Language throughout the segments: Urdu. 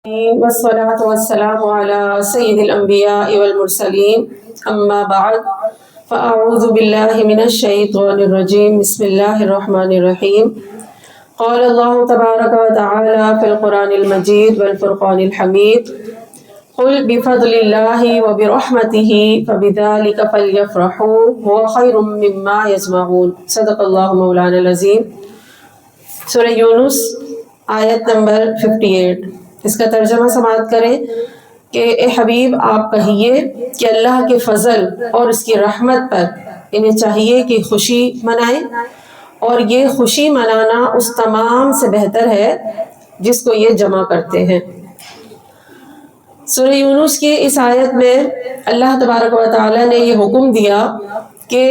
والصلاة والسلام على سيد الأنبياء والمرسلين أما بعد فأعوذ بالله من الشيطان الرجيم بسم الله الرحمن الرحيم قال الله تبارك وتعالى في القرآن المجيد والفرقان الحميد قل بفضل الله وبرحمته فبذلك فليفرحوا هو خير مما يجمعون صدق الله مولانا العظيم۔ سورہ یونس آیت نمبر 58، اس کا ترجمہ سماعت کریں کہ اے حبیب آپ کہیے کہ اللہ کے فضل اور اس کی رحمت پر انہیں چاہیے کہ خوشی منائیں، اور یہ خوشی منانا اس تمام سے بہتر ہے جس کو یہ جمع کرتے ہیں۔ سورہ یونس کی اس آیت میں اللہ تبارک و تعالی نے یہ حکم دیا کہ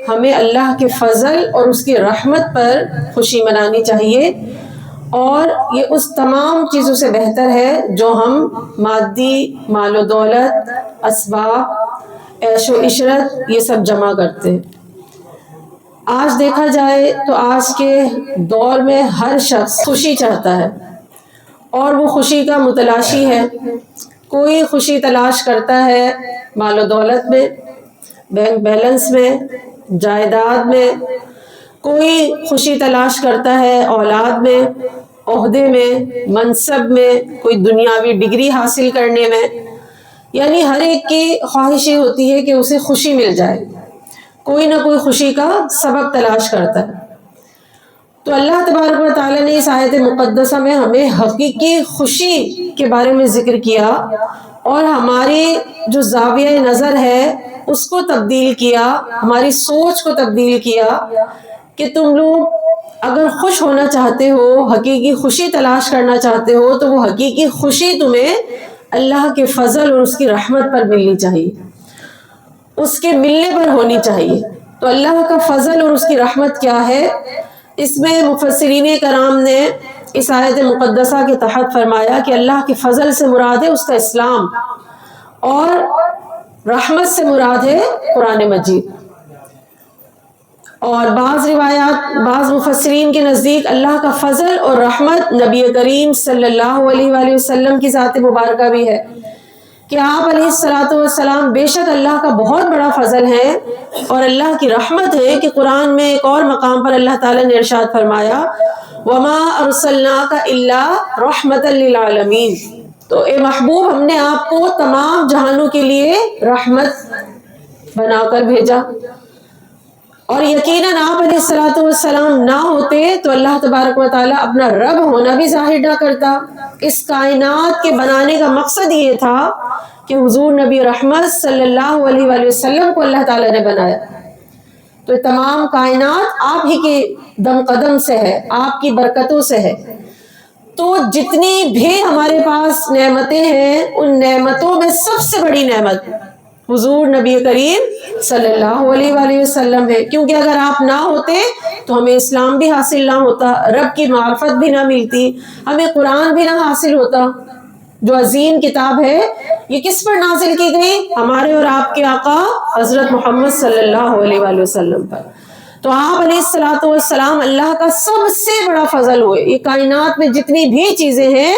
ہمیں اللہ کے فضل اور اس کی رحمت پر خوشی منانی چاہیے، اور یہ اس تمام چیزوں سے بہتر ہے جو ہم مادی مال و دولت، اسباب، عیش و عشرت یہ سب جمع کرتے ہیں۔ آج دیکھا جائے تو آج کے دور میں ہر شخص خوشی چاہتا ہے اور وہ خوشی کا متلاشی ہے۔ کوئی خوشی تلاش کرتا ہے مال و دولت میں، بینک بیلنس میں، جائیداد میں، کوئی خوشی تلاش کرتا ہے اولاد میں، عہدے میں، منصب میں، کوئی دنیاوی ڈگری حاصل کرنے میں، یعنی ہر ایک کی خواہش یہ ہوتی ہے کہ اسے خوشی مل جائے، کوئی نہ کوئی خوشی کا سبب تلاش کرتا ہے۔ تو اللہ تبارک و تعالیٰ نے اس آیت مقدسہ میں ہمیں حقیقی خوشی کے بارے میں ذکر کیا، اور ہماری جو زاویہ نظر ہے اس کو تبدیل کیا، ہماری سوچ کو تبدیل کیا کہ تم لوگ اگر خوش ہونا چاہتے ہو، حقیقی خوشی تلاش کرنا چاہتے ہو، تو وہ حقیقی خوشی تمہیں اللہ کے فضل اور اس کی رحمت پر ملنی چاہیے، اس کے ملنے پر ہونی چاہیے۔ تو اللہ کا فضل اور اس کی رحمت کیا ہے؟ اس میں مفسرین کرام نے اس آیت مقدسہ کے تحت فرمایا کہ اللہ کے فضل سے مراد ہے اس کا اسلام، اور رحمت سے مراد ہے قرآن مجید۔ اور بعض روایات، بعض مفسرین کے نزدیک اللہ کا فضل اور رحمت نبی کریم صلی اللہ علیہ وآلہ وسلم کی ذات مبارکہ بھی ہے، کہ آپ علیہ السلام بے شک اللہ کا بہت بڑا فضل ہے اور اللہ کی رحمت ہے، کہ قرآن میں ایک اور مقام پر اللہ تعالیٰ نے ارشاد فرمایا وَمَا أَرْسَلْنَاكَ إِلَّا رَحْمَةً لِّلْعَالَمِينَ، تو اے محبوب ہم نے آپ کو تمام جہانوں کے لیے رحمت بنا کر بھیجا۔ اور یقیناً آپ علیہ السلام نہ ہوتے تو اللہ تبارک و تعالیٰ اپنا رب ہونا بھی ظاہر نہ کرتا۔ اس کائنات کے بنانے کا مقصد یہ تھا کہ حضور نبی رحمت صلی اللہ علیہ وآلہ وسلم کو اللہ تعالیٰ نے بنایا۔ تو یہ تمام کائنات آپ ہی کے دم قدم سے ہے، آپ کی برکتوں سے ہے۔ تو جتنی بھی ہمارے پاس نعمتیں ہیں، ان نعمتوں میں سب سے بڑی نعمت حضور نبی کریم صلی اللہ علیہ وآلہ وسلم ہے، کیونکہ اگر آپ نہ ہوتے تو ہمیں اسلام بھی حاصل نہ ہوتا، رب کی معرفت بھی نہ ملتی، ہمیں قرآن بھی نہ حاصل ہوتا۔ جو عظیم کتاب ہے یہ کس پر نازل کی گئی؟ ہمارے اور آپ کے آقا حضرت محمد صلی اللہ علیہ وآلہ وسلم پر۔ تو آپ علیہ السلام اللہ کا سب سے بڑا فضل ہوئے۔ یہ کائنات میں جتنی بھی چیزیں ہیں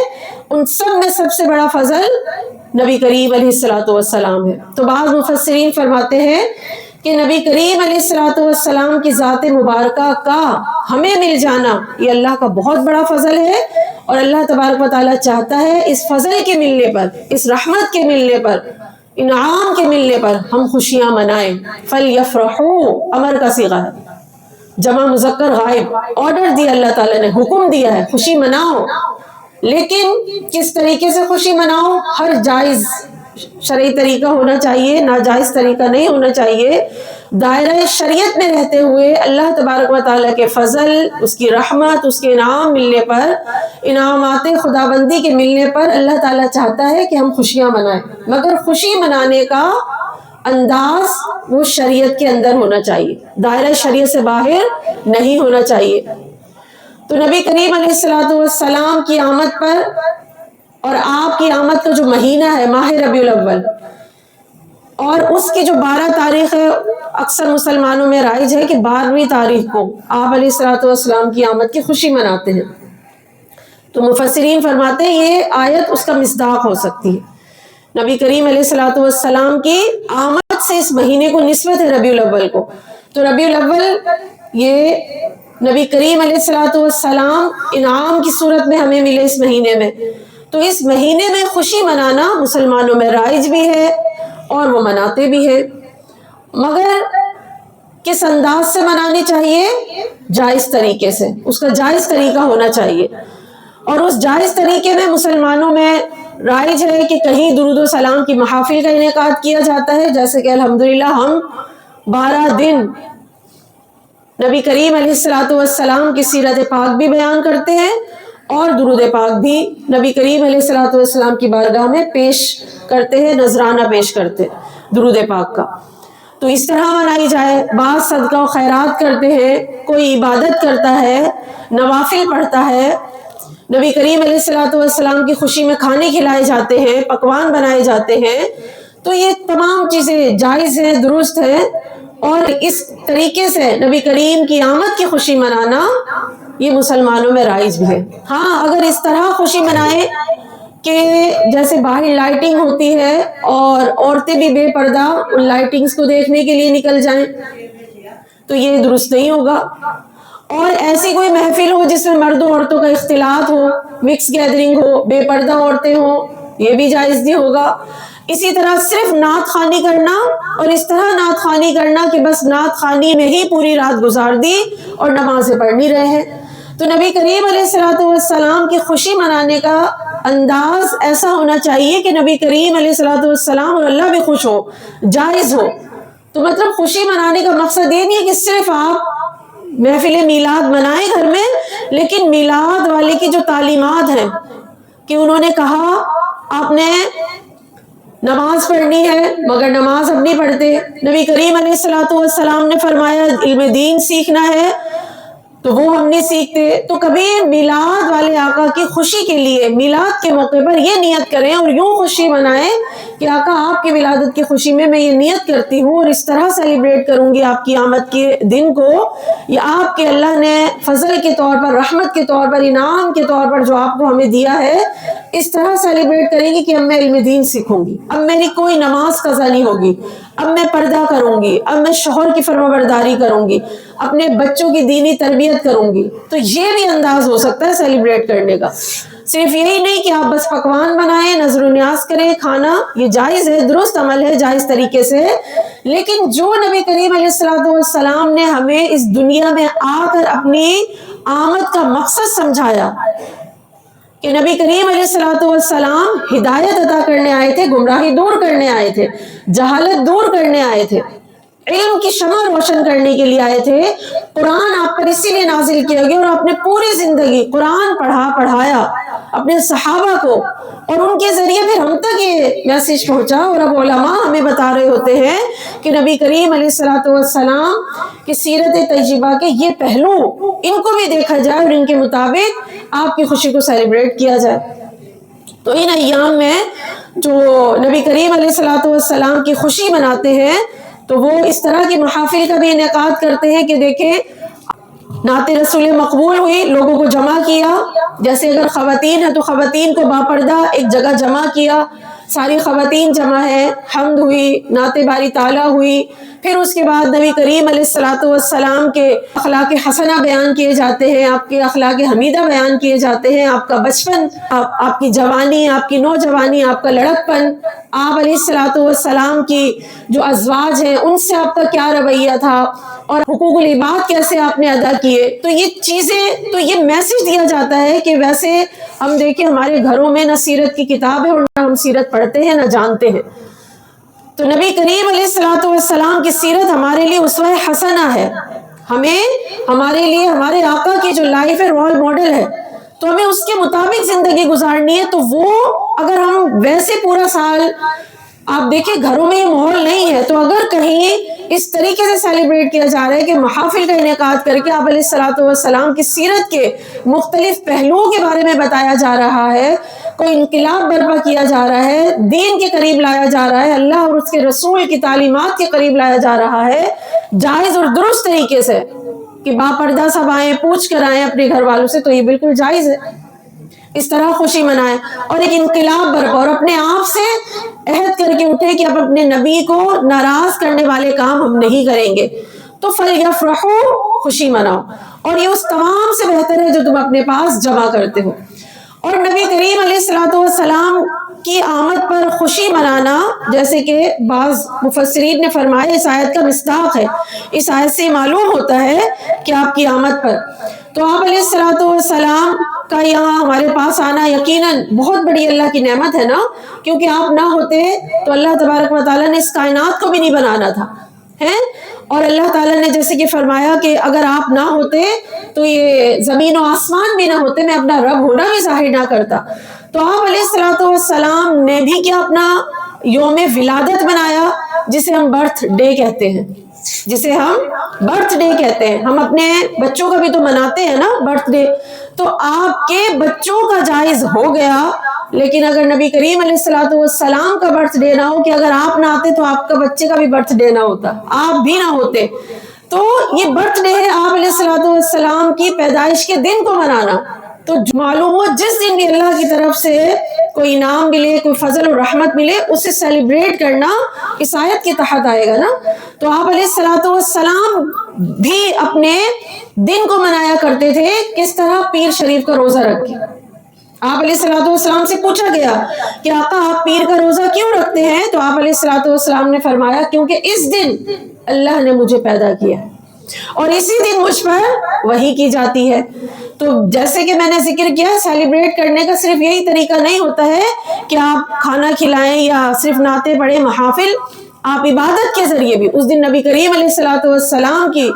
ان سب میں سب سے بڑا فضل نبی کریم علیہ السلام ہے۔ تو بعض مفسرین فرماتے ہیں کہ نبی کریم علیہ السلام کی ذات مبارکہ کا ہمیں مل جانا یہ اللہ کا بہت بڑا فضل ہے، اور اللہ تبارک و تعالیٰ چاہتا ہے اس فضل کے ملنے پر، اس رحمت کے ملنے پر، انعام کے ملنے پر ہم خوشیاں منائیں۔ فَلْيَفْرَحُوا امر کا صیغہ ہے، جمع مذکر غائب، آرڈر دیا اللہ تعالیٰ نے، حکم دیا ہے خوشی مناؤ، لیکن کس طریقے سے خوشی مناؤ؟ ہر جائز شرعی طریقہ ہونا چاہیے، ناجائز طریقہ نہیں ہونا چاہیے۔ دائرہ شریعت میں رہتے ہوئے اللہ تبارک و تعالیٰ کے فضل، اس کی رحمت، اس کے انعام ملنے پر، انعامات خداوندی کے ملنے پر اللہ تعالیٰ چاہتا ہے کہ ہم خوشیاں منائیں، مگر خوشی منانے کا انداز وہ شریعت کے اندر ہونا چاہیے، دائرہ شریعت سے باہر نہیں ہونا چاہیے۔ تو نبی کریم علیہ السلام کی آمد پر، اور آپ کی آمد کا جو مہینہ ہے ماہ ربیع الاول، اور اس کی جو 12 تاریخ ہے، اکثر مسلمانوں میں رائج ہے کہ 12ویں تاریخ کو آپ علیہ السلام کی آمد کی خوشی مناتے ہیں۔ تو مفسرین فرماتے ہیں یہ آیت اس کا مصداق ہو سکتی ہے۔ نبی کریم علیہ الصلوۃ والسلام کی آمد سے اس مہینے کو نسبت ہے ربیع الاول کو، تو ربیع الاول یہ نبی کریم علیہ الصلوۃ والسلام انعام کی صورت میں ہمیں ملے اس مہینے میں، تو اس مہینے میں خوشی منانا مسلمانوں میں رائج بھی ہے اور وہ مناتے بھی ہیں، مگر کس انداز سے منانی چاہیے؟ جائز طریقے سے، اس کا جائز طریقہ ہونا چاہیے، اور اس جائز طریقے میں مسلمانوں میں رائج ہے کہ کہیں درود و سلام کی محافل کا انعقاد کیا جاتا ہے، جیسے کہ الحمدللہ ہم 12 دن نبی کریم علیہ الصلوۃ والسلام کی سیرت پاک بھی بیان کرتے ہیں اور درود پاک بھی نبی کریم علیہ الصلوۃ والسلام کی بارگاہ میں پیش کرتے ہیں، نذرانہ پیش کرتے ہیں درود پاک کا، تو اس طرح منائی جائے۔ بعض صدقہ و خیرات کرتے ہیں، کوئی عبادت کرتا ہے، نوافل پڑھتا ہے، نبی کریم علیہ الصلوۃ والسلام کی خوشی میں کھانے کھلائے جاتے ہیں، پکوان بنائے جاتے ہیں، تو یہ تمام چیزیں جائز ہیں، درست ہیں، اور اس طریقے سے نبی کریم کی آمد کی خوشی منانا یہ مسلمانوں میں رائج بھی ہے۔ ہاں اگر اس طرح خوشی منائے کہ جیسے باہر لائٹنگ ہوتی ہے اور عورتیں بھی بے پردہ ان لائٹنگز کو دیکھنے کے لیے نکل جائیں تو یہ درست نہیں ہوگا، اور ایسی کوئی محفل ہو جس میں مرد و عورتوں کا اختلاط ہو، مکس گیدرنگ ہو، بے پردہ عورتیں ہوں، یہ بھی جائز نہیں ہوگا۔ اسی طرح صرف نعت خوانی کرنا اور اس طرح نعت خوانی کرنا کہ بس نعت خوانی میں ہی پوری رات گزار دی اور نمازیں پڑھ نہیں رہے ہیں، تو نبی کریم علیہ الصلوۃ والسلام کی خوشی منانے کا انداز ایسا ہونا چاہیے کہ نبی کریم علیہ الصلوۃ والسلام اور اللہ بھی خوش ہو، جائز ہو۔ تو مطلب خوشی منانے کا مقصد یہ نہیں ہے کہ صرف آپ محفل میلاد منائیں گھر میں، لیکن میلاد والے کی جو تعلیمات ہیں کہ انہوں نے کہا آپ نے نماز پڑھنی ہے مگر نماز ہم نہیں پڑھتے، نبی کریم علیہ الصلوۃ والسلام نے فرمایا علم دین سیکھنا ہے تو وہ ہم نہیں سیکھتے، تو کبھی میلاد والے آقا کی خوشی کے لیے میلاد کے موقع پر یہ نیت کریں اور یوں خوشی منائیں کہ آقا آپ کی ولادت کی خوشی میں یہ نیت کرتی ہوں اور اس طرح سیلیبریٹ کروں گی آپ کی آمد کے دن کو، یا آپ کے اللہ نے فضل کے طور پر، رحمت کے طور پر، انعام کے طور پر جو آپ کو ہمیں دیا ہے، اس طرح سیلیبریٹ کریں گی کہ اب میں علم دین سیکھوں گی، اب میری کوئی نماز قضا نہیں ہوگی، اب میں پردہ کروں گی، اب میں شوہر کی فرمانبرداری کروں گی، اپنے بچوں کی دینی تربیت کروں گی، تو یہ بھی انداز ہو سکتا ہے سیلیبریٹ کرنے کا۔ صرف یہی نہیں کہ آپ بس پکوان بنائیں، نظر و نیاز کریں، کھانا یہ جائز ہے، درست عمل ہے جائز طریقے سے، لیکن جو نبی کریم علیہ الصلوۃ والسلام نے ہمیں اس دنیا میں آ کر اپنی آمد کا مقصد سمجھایا کہ نبی کریم علیہ الصلوۃ والسلام ہدایت عطا کرنے آئے تھے، گمراہی دور کرنے آئے تھے، جہالت دور کرنے آئے تھے، علم کی شمع روشن کرنے کے لیے آئے تھے۔ قرآن آپ پر اسی لیے نازل کیا گیا اور آپ نے پوری زندگی قرآن پڑھایا اپنے صحابہ کو، اور ان کے ذریعے پھر ہم تک یہ میسج پہنچا، اور اب علماء ہمیں بتا رہے ہوتے ہیں کہ نبی کریم علیہ الصلوۃ والسلام کی سیرت طیبہ کے یہ پہلو ان کو بھی دیکھا جائے اور ان کے مطابق آپ کی خوشی کو سیلیبریٹ کیا جائے۔ تو ان ایام میں جو نبی کریم علیہ الصلوۃ والسلام کی خوشی مناتے ہیں تو وہ اس طرح کی محافل کا بھی انعقاد کرتے ہیں کہ دیکھیں نعت رسول مقبول ہوئی، لوگوں کو جمع کیا، جیسے اگر خواتین ہیں تو خواتین کو باپردہ ایک جگہ جمع کیا، ساری خواتین جمع ہے، حمد ہوئی، نعت باری تعالیٰ ہوئی، پھر اس کے بعد نبی کریم علیہ الصلوۃ والسلام کے اخلاق حسنہ بیان کیے جاتے ہیں، آپ کے اخلاق حمیدہ بیان کیے جاتے ہیں، آپ کا بچپن، آپ کی جوانی، آپ کی نوجوانی، آپ کا لڑکپن، آپ علیہ الصلوۃ والسلام کی جو ازواج ہیں ان سے آپ کا کیا رویہ تھا، اور حقوق العباد کیسے آپ نے ادا کیے، تو یہ چیزیں، تو یہ میسج دیا جاتا ہے کہ ویسے ہم دیکھیں ہمارے گھروں میں نہ سیرت کی کتاب ہے اور نہ ہم سیرت پڑھتے ہیں نہ جانتے ہیں، تو نبی کریم علیہ الصلوۃ والسلام کی سیرت ہمارے لیے اسوہ حسنہ ہے، ہمیں ہمارے لیے ہمارے آقا کی جو لائف ہے رول ماڈل ہے، تو ہمیں اس کے مطابق زندگی گزارنی ہے، تو وہ اگر ہم ویسے پورا سال، آپ دیکھیں گھروں میں یہ ماحول نہیں ہے، تو اگر کہیں اس طریقے سے سیلیبریٹ کیا جا رہا ہے کہ محافل کا انعقاد کر کے آپ علیہ الصلوۃ والسلام کی سیرت کے مختلف پہلوؤں کے بارے میں بتایا جا رہا ہے، کوئی انقلاب برپا کیا جا رہا ہے، دین کے قریب لایا جا رہا ہے، اللہ اور اس کے رسول کی تعلیمات کے قریب لایا جا رہا ہے، جائز اور درست طریقے سے کہ باپردہ سب آئیں، پوچھ کر آئیں اپنے گھر والوں سے، تو یہ بالکل جائز ہے۔ اس طرح خوشی منائیں اور ایک انقلاب برپا اور اپنے آپ سے عہد کر کے اٹھے کہ اب اپنے نبی کو ناراض کرنے والے کام ہم نہیں کریں گے. تو فَلْيَفْرَحُوا، خوشی مناؤ، اور یہ اس تمام سے بہتر ہے جو تم اپنے پاس جمع کرتے ہو. اور نبی کریم علیہ الصلوۃ والسلام کی آمد پر خوشی منانا، جیسے کہ بعض مفسرین نے فرمایا، اس آیت کا مصداق ہے. اس آیت سے معلوم ہوتا ہے کہ آپ کی آمد پر تو آپ علیہ الصلوۃ والسلام کا یہاں ہمارے پاس آنا یقیناً بہت بڑی اللہ کی نعمت ہے نا، کیونکہ آپ نہ ہوتے تو اللہ تبارک و تعالیٰ نے اس کائنات کو بھی نہیں بنانا تھا ہے. اور اللہ تعالیٰ نے جیسے کہ فرمایا کہ اگر آپ نہ ہوتے تو یہ زمین و آسمان بھی نہ ہوتے، میں اپنا رب ہونا بھی ظاہر نہ کرتا. تو آپ علیہ الصلوۃ والسلام نے بھی کیا اپنا یوم ولادت بنایا، جسے ہم برتھ ڈے کہتے ہیں، جسے ہم برتھ ڈے کہتے ہیں. ہم اپنے بچوں کا بھی تو مناتے ہیں نا برتھ ڈے. تو آپ کے بچوں کا جائز ہو گیا، لیکن اگر نبی کریم علیہ الصلوۃ والسلام کا برتھ ڈے نہ ہو، کہ اگر آپ نہ آتے تو آپ کا بچے کا بھی برتھ ڈے نہ ہوتا، آپ بھی نہ ہوتے. تو یہ برتھ ڈے ہے آپ علیہ الصلوۃ والسلام کی پیدائش کے دن کو منانا. تو معلوم ہو جس دن بھی اللہ کی طرف سے کوئی انعام ملے، کوئی فضل و رحمت ملے، اسے سیلیبریٹ کرنا اس آیت کے تحت آئے گا نا. تو آپ علیہ الصلوۃ والسلام بھی اپنے دن کو منایا کرتے تھے. کس طرح؟ پیر شریف کا روزہ رکھ کے. آپ علیہ الصلوۃ والسلام سے پوچھا گیا کہ آقا آپ پیر کا روزہ کیوں رکھتے ہیں؟ تو آپ علیہ الصلوۃ والسلام نے فرمایا کیونکہ اس دن اللہ نے مجھے پیدا کیا اور اسی دن مجھ پر وحی کی جاتی ہے. تو جیسے کہ میں نے ذکر کیا، سیلیبریٹ کرنے کا صرف یہی طریقہ نہیں ہوتا ہے کہ آپ کھانا کھلائیں یا صرف نعتیں پڑھیں، محافل. آپ عبادت کے ذریعے بھی اس دن نبی کریم علیہ الصلوۃ والسلام کی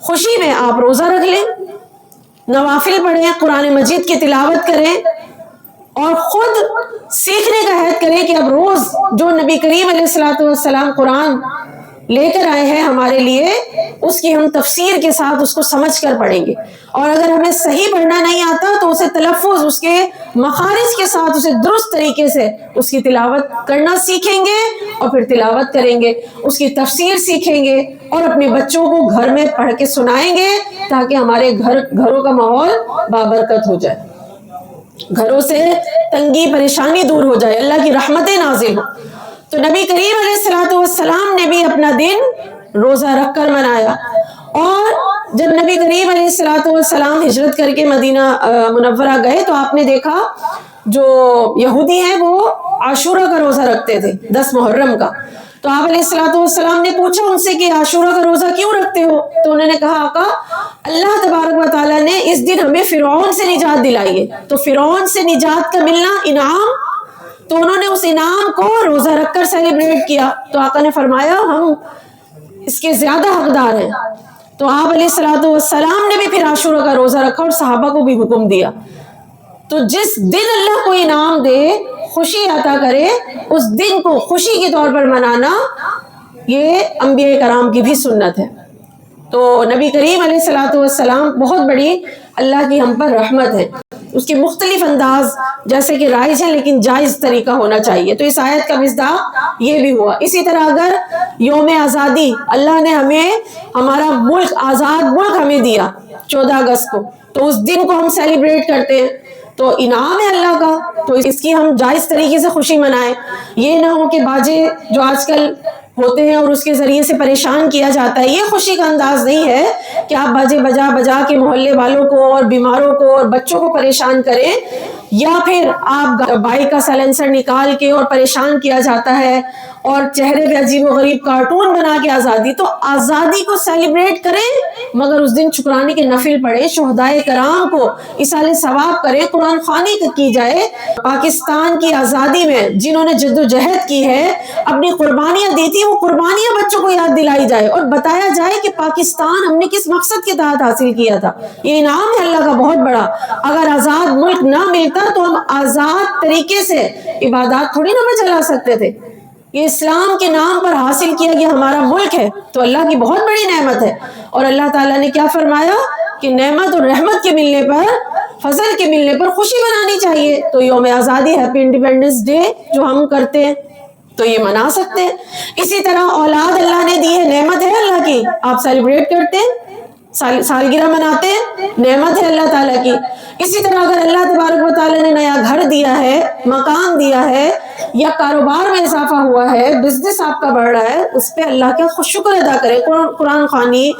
خوشی میں آپ روزہ رکھ لیں، نوافل پڑھیں، قرآن مجید کی تلاوت کریں اور خود سیکھنے کا عہد کریں کہ اب روز جو نبی کریم علیہ الصلوۃ والسلام قرآن لے کر آئے ہیں ہمارے لیے، اس کی ہم تفسیر کے ساتھ اس کو سمجھ کر پڑھیں گے. اور اگر ہمیں صحیح پڑھنا نہیں آتا تو اسے تلفظ، اس کے مخارج کے ساتھ اسے درست طریقے سے اس کی تلاوت کرنا سیکھیں گے اور پھر تلاوت کریں گے، اس کی تفسیر سیکھیں گے اور اپنے بچوں کو گھر میں پڑھ کے سنائیں گے تاکہ ہمارے گھروں کا ماحول بابرکت ہو جائے، گھروں سے تنگی پریشانی دور ہو جائے، اللہ کی رحمتیں نازل ہو. تو نبی کریم علیہ الصلوۃ والسلام نے بھی اپنا دن روزہ رکھ کر منایا. اور جب نبی کریم علیہ الصلوۃ والسلام ہجرت کر کے مدینہ منورہ گئے تو آپ نے دیکھا جو یہودی ہیں وہ عاشورہ کا روزہ رکھتے تھے، 10 محرم کا. تو آپ علیہ الصلوۃ والسلام نے پوچھا ان سے کہ عاشورہ کا روزہ کیوں رکھتے ہو؟ تو انہوں نے کہا آقا اللہ تبارک و تعالیٰ نے اس دن ہمیں فرعون سے نجات دلائی ہے، تو فرعون سے نجات کا ملنا انعام، تو انہوں نے اس انعام کو روزہ رکھ کر سیلیبریٹ کیا. تو آقا نے فرمایا ہم اس کے زیادہ حقدار ہیں. تو آپ علیہ الصلوۃ والسلام نے بھی پھر عاشورہ کا روزہ رکھا اور صحابہ کو بھی حکم دیا. تو جس دن اللہ کو انعام دے، خوشی عطا کرے، اس دن کو خوشی کے طور پر منانا یہ انبیاء کرام کی بھی سنت ہے. تو نبی کریم علیہ الصلوۃ والسلام بہت بڑی اللہ کی ہم پر رحمت ہے. اس کے مختلف انداز جیسے کہ رائج ہے لیکن جائز طریقہ ہونا چاہیے. تو اس آیت کا مصداق یہ بھی ہوا. اسی طرح اگر یوم آزادی اللہ نے ہمیں ہمارا ملک، آزاد ملک ہمیں دیا 14 اگست کو، تو اس دن کو ہم سیلیبریٹ کرتے ہیں تو انعام ہے اللہ کا، تو اس کی ہم جائز طریقے سے خوشی منائیں. یہ نہ ہو کہ باجے جو آج کل ہوتے ہیں اور اس کے ذریعے سے پریشان کیا جاتا ہے، یہ خوشی کا انداز نہیں ہے کہ آپ باجے بجا بجا کے محلے والوں کو اور بیماروں کو اور بچوں کو پریشان کریں، یا پھر آپ بائک کا سائلنسر نکال کے اور پریشان کیا جاتا ہے اور چہرے پہ عجیب و غریب کارٹون بنا کے آزادی. تو آزادی کو سیلیبریٹ کریں مگر اس دن شکرانے کے نفل پڑھیں، شہدائے کرام کو ایصال ثواب کریں، قرآن خوانی کی جائے. پاکستان کی آزادی میں جنہوں نے جد و جہد کی ہے، اپنی قربانیاں دی تھی، وہ قربانیاں بچوں کو یاد دلائی جائے اور بتایا جائے کہ پاکستان ہم نے کس مقصد کے تحت حاصل کیا تھا. یہ انعام ہے اللہ کا بہت بڑا. اگر آزاد ملک نہ ملتا تو ہم آزاد طریقے سے عبادات تھوڑی نہ چلا سکتے تھے. یہ اسلام کے نام پر حاصل کیا گیا ہمارا ملک ہے، تو اللہ کی بہت بڑی نعمت ہے. اور اللہ تعالیٰ نے کیا فرمایا کہ نعمت اور رحمت کے ملنے پر، فضل کے ملنے پر خوشی منانی چاہیے. تو یوم آزادی، ہیپی انڈیپینڈنس ڈے جو ہم کرتے ہیں تو یہ منا سکتے ہیں. اسی طرح اولاد اللہ نے دی ہے، نعمت ہے اللہ کی، آپ سیلیبریٹ کرتے ہیں. سالگرہ مناتے ہیں، نعمت ہے اللہ تعالیٰ کی. اسی طرح اگر اللہ تبارک و تعالیٰ نے نیا گھر دیا ہے، مکان دیا ہے، یا کاروبار میں اضافہ ہوا ہے، بزنس آپ کا بڑھ رہا ہے، اس پہ اللہ کا شکر ادا کریں. قرآن خوانی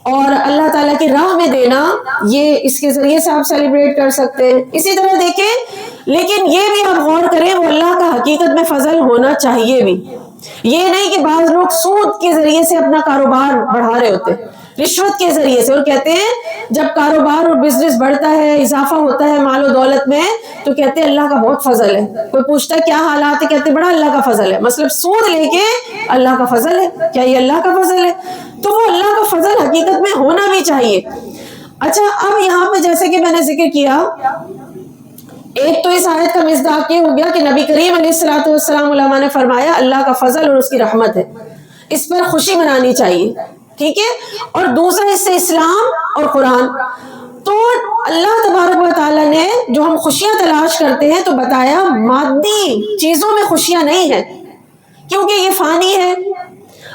اور اللہ تعالیٰ کی راہ میں دینا، یہ اس کے ذریعے سے آپ سیلیبریٹ کر سکتے ہیں. اسی طرح دیکھیں، لیکن یہ بھی آپ غور کریں، وہ اللہ کا حقیقت میں فضل ہونا چاہیے بھی. یہ نہیں کہ بعض لوگ سود کے ذریعے سے اپنا کاروبار بڑھا رہے ہوتے ہیں، رشوت کے ذریعے سے، اور کہتے ہیں جب کاروبار اور بزنس بڑھتا ہے، اضافہ ہوتا ہے مال و دولت میں، تو کہتے ہیں اللہ کا بہت فضل ہے. کوئی پوچھتا ہے کیا حالات ہے، کہتے ہیں بڑا اللہ کا فضل ہے. مطلب سود لے کے اللہ کا فضل ہے، کیا یہ اللہ کا فضل ہے؟ تو وہ اللہ کا فضل حقیقت میں ہونا بھی چاہیے. اچھا، اب یہاں پہ جیسے کہ میں نے ذکر کیا، ایک تو اس آیت کا مصداق یہ ہو گیا کہ نبی کریم علیہ الصلوۃ والسلام علماء نے فرمایا اللہ کا فضل اور اس کی رحمت ہے، اس پر خوشی منانی چاہیے. ٹھیک ہے. اور دوسرا اس سے اسلام اور قرآن. تو اللہ تبارک و تعالیٰ نے جو ہم خوشیاں تلاش کرتے ہیں تو بتایا مادی چیزوں میں خوشیاں نہیں ہیں، کیونکہ یہ فانی ہے.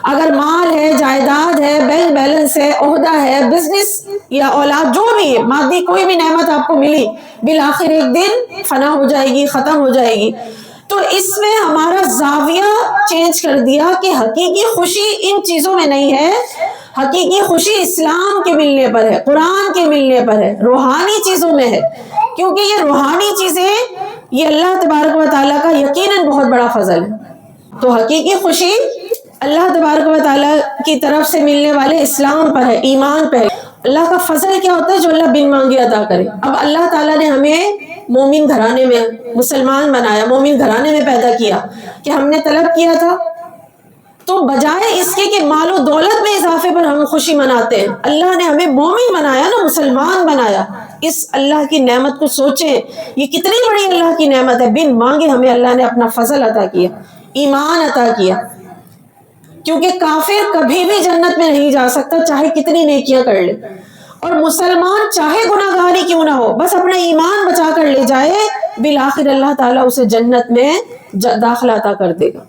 اگر مال ہے، جائیداد ہے، بینک بیلنس ہے، عہدہ ہے، بزنس یا اولاد، جو بھی ہے مادی کوئی بھی نعمت آپ کو ملی، بالآخر ایک دن فنا ہو جائے گی، ختم ہو جائے گی. تو اس میں ہمارا زاویہ چینج کر دیا کہ حقیقی خوشی ان چیزوں میں نہیں ہے، حقیقی خوشی اسلام کے ملنے پر ہے، قرآن کے ملنے پر ہے، روحانی چیزوں میں ہے. کیونکہ یہ روحانی چیزیں یہ اللہ تبارک و تعالیٰ کا یقیناً بہت بڑا فضل ہے. تو حقیقی خوشی اللہ تبارک و تعالیٰ کی طرف سے ملنے والے اسلام پر ہے، ایمان پر ہے. اللہ کا فضل کیا ہوتا ہے؟ جو اللہ بن مانگے عطا کرے. اب اللہ تعالیٰ نے ہمیں مومن گھرانے میں مسلمان بنایا، مومن گھرانے میں پیدا کیا، کہ ہم نے طلب کیا تھا. تو بجائے اس کے کہ مال و دولت میں اضافے پر ہم خوشی مناتے ہیں، اللہ نے ہمیں مومن بنایا نا، مسلمان بنایا. اس اللہ کی نعمت کو سوچیں، یہ کتنی بڑی اللہ کی نعمت ہے. بن مانگے ہمیں اللہ نے اپنا فضل عطا کیا، ایمان عطا کیا. کیونکہ کافر کبھی بھی جنت میں نہیں جا سکتا چاہے کتنی نیکیاں کر لے، اور مسلمان چاہے گناہگار ہی کیوں نہ ہو، بس اپنا ایمان بچا کر لے جائے، بالآخر اللہ تعالیٰ اسے جنت میں داخلہ عطا کر دے گا.